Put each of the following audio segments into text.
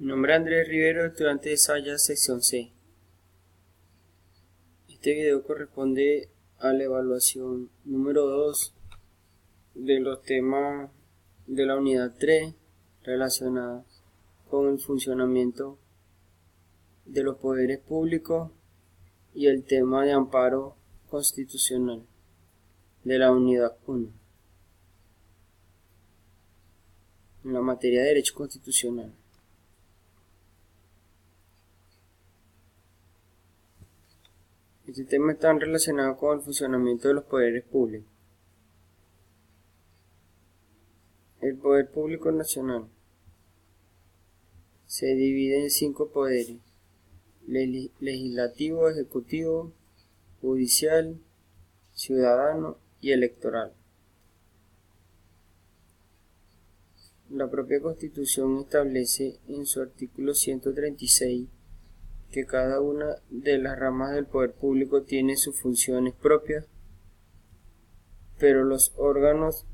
Mi nombre es Andrés Rivero, estudiante de Saya, sección C. Este video corresponde a la evaluación número 2 de los temas de la unidad 3 relacionada con el funcionamiento de los poderes públicos y el tema de amparo constitucional de la unidad 1 en la materia de derecho constitucional. Este tema está relacionado con el funcionamiento de los poderes públicos. El poder público nacional se divide en 5 poderes: legislativo, ejecutivo, judicial, ciudadano y electoral. La propia Constitución establece en su artículo 136 que cada una de las ramas del poder público tiene sus funciones propias, pero los órganos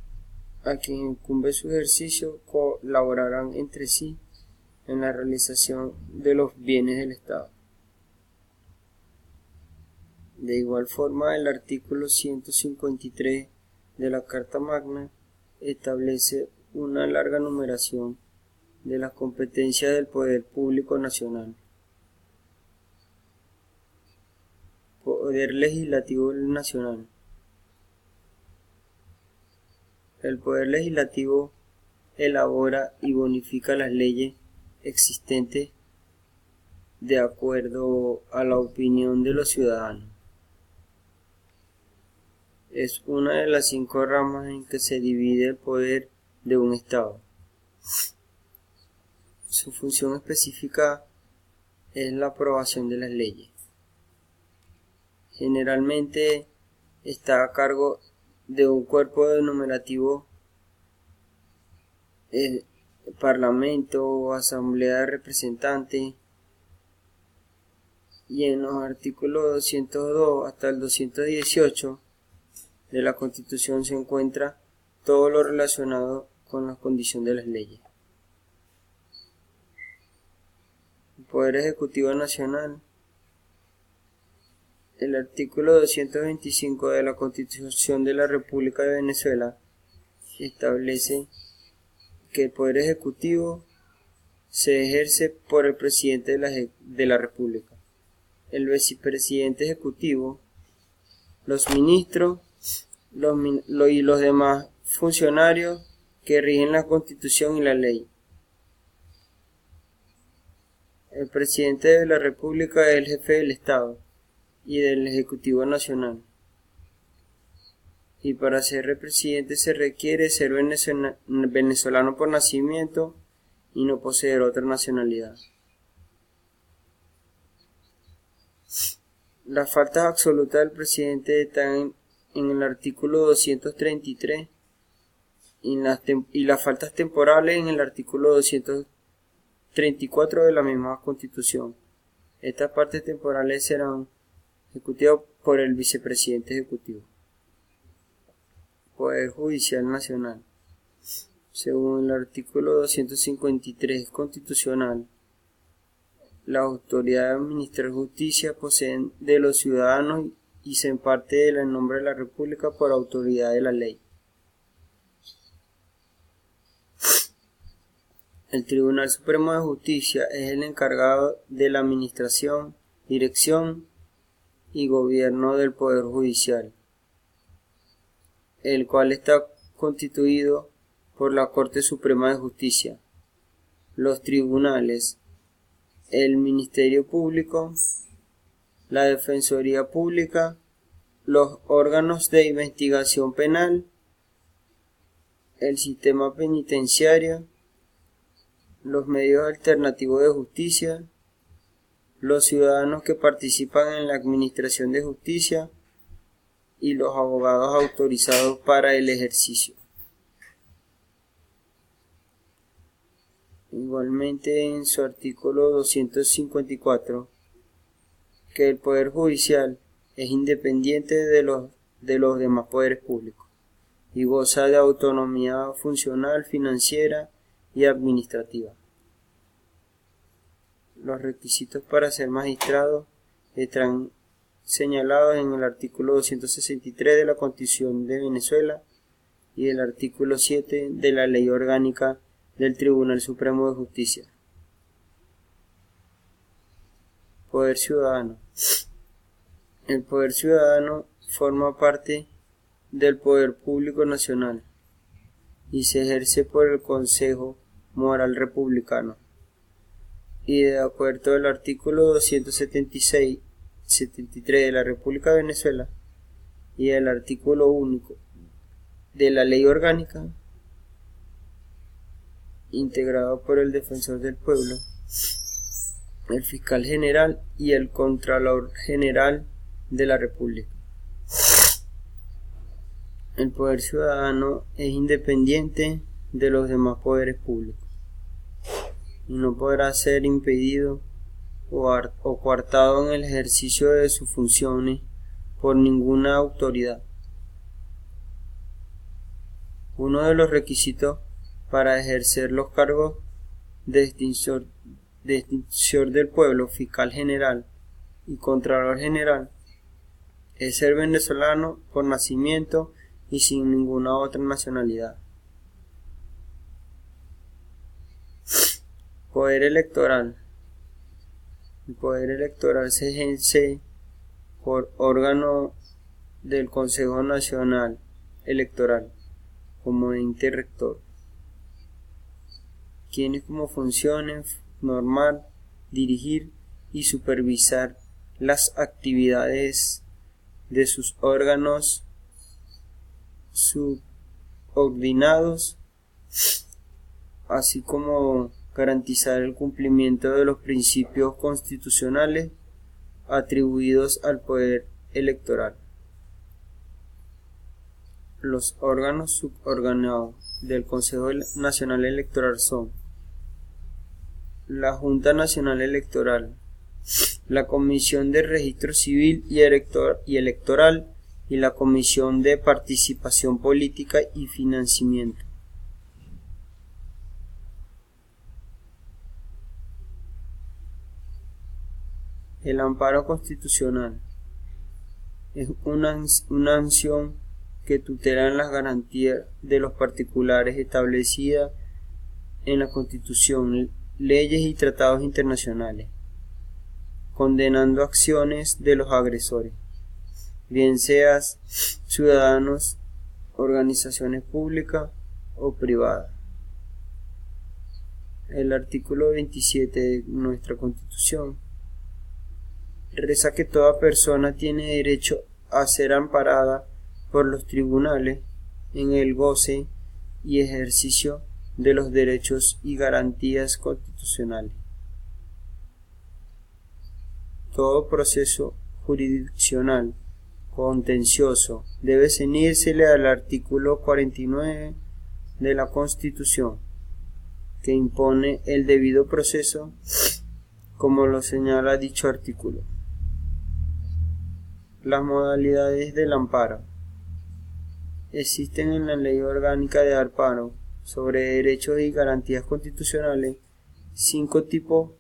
a quien incumbe su ejercicio colaborarán entre sí en la realización de los bienes del Estado. De igual forma, el artículo 153 de la Carta Magna establece una larga numeración de las competencias del poder público nacional. Poder legislativo nacional. El poder legislativo elabora y bonifica las leyes existentes de acuerdo a la opinión de los ciudadanos. Es una de las 5 ramas en que se divide el poder de un Estado. Su función específica es la aprobación de las leyes. Generalmente está a cargo de un cuerpo denominativo, parlamento o asamblea de representantes, y en los artículos 202 hasta el 218 de la Constitución se encuentra todo lo relacionado con la condición de las leyes. El Poder Ejecutivo Nacional. El artículo 225 de la Constitución de la República de Venezuela establece que el Poder Ejecutivo se ejerce por el Presidente de la República, el Vicepresidente Ejecutivo, los ministros y los demás funcionarios que rigen la Constitución y la ley. El Presidente de la República es el jefe del Estado y del Ejecutivo Nacional, y para ser presidente se requiere ser venezolano por nacimiento y no poseer otra nacionalidad. Las faltas absolutas del presidente están en el artículo 233 y las faltas temporales en el artículo 234 de la misma Constitución. Estas partes temporales serán ejecutadas por el Vicepresidente Ejecutivo. Poder Judicial Nacional. Según el artículo 253 constitucional, la autoridad de administrar justicia poseen de los ciudadanos y se imparte del nombre de la República por autoridad de la ley. El Tribunal Supremo de Justicia es el encargado de la administración, dirección y gobierno del Poder Judicial, el cual está constituido por la Corte Suprema de Justicia, los tribunales, el Ministerio Público, la Defensoría Pública, los órganos de investigación penal, el sistema penitenciario, los medios alternativos de justicia, los ciudadanos que participan en la administración de justicia y los abogados autorizados para el ejercicio. Igualmente, en su artículo 254, que el Poder Judicial es independiente de los demás poderes públicos y goza de autonomía funcional, financiera y administrativa. Los requisitos para ser magistrado están señalados en el artículo 263 de la Constitución de Venezuela y el artículo 7 de la Ley Orgánica del Tribunal Supremo de Justicia. Poder ciudadano. El poder ciudadano forma parte del poder público nacional y se ejerce por el Consejo Moral Republicano. Y de acuerdo al artículo 273 de la República de Venezuela y el artículo único de la Ley Orgánica, integrado por el Defensor del Pueblo, el Fiscal General y el Contralor General de la República. El poder ciudadano es independiente de los demás poderes públicos y no podrá ser impedido o coartado en el ejercicio de sus funciones por ninguna autoridad. Uno de los requisitos para ejercer los cargos de extinción del pueblo, fiscal general y contralor general es ser venezolano por nacimiento y sin ninguna otra nacionalidad. Poder electoral. El poder electoral se ejerce por órgano del Consejo Nacional Electoral como ente rector. Tiene como funciones normar, dirigir y supervisar las actividades de sus órganos subordinados, así como garantizar el cumplimiento de los principios constitucionales atribuidos al poder electoral. Los órganos subordinados del Consejo Nacional Electoral son la Junta Nacional Electoral, la Comisión de Registro Civil y Electoral y la Comisión de Participación Política y Financiamiento. El amparo constitucional es una acción que tutela las garantías de los particulares establecidas en la Constitución, leyes y tratados internacionales, condenando acciones de los agresores, bien sean ciudadanos, organizaciones públicas o privadas. El artículo 27 de nuestra Constitución reza que toda persona tiene derecho a ser amparada por los tribunales en el goce y ejercicio de los derechos y garantías constitucionales. Todo proceso jurisdiccional contencioso debe ceñírsele al artículo 49 de la Constitución, que impone el debido proceso, como lo señala dicho artículo. Las modalidades del amparo. Existen en la Ley Orgánica de Amparo sobre Derechos y Garantías Constitucionales cinco tipos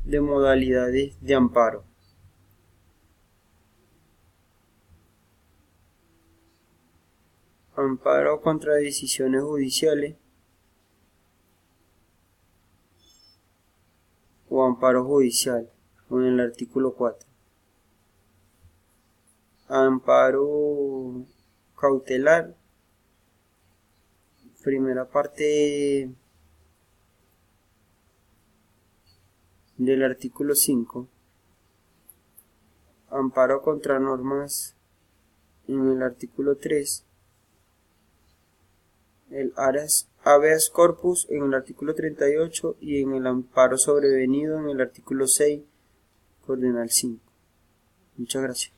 de modalidades de amparo. Amparo contra decisiones judiciales o amparo judicial, con el artículo 4. Amparo cautelar, primera parte del artículo 5. Amparo contra normas en el artículo 3. El habeas corpus en el artículo 38 y en el amparo sobrevenido en el artículo 6, Cordenal 5. Muchas gracias.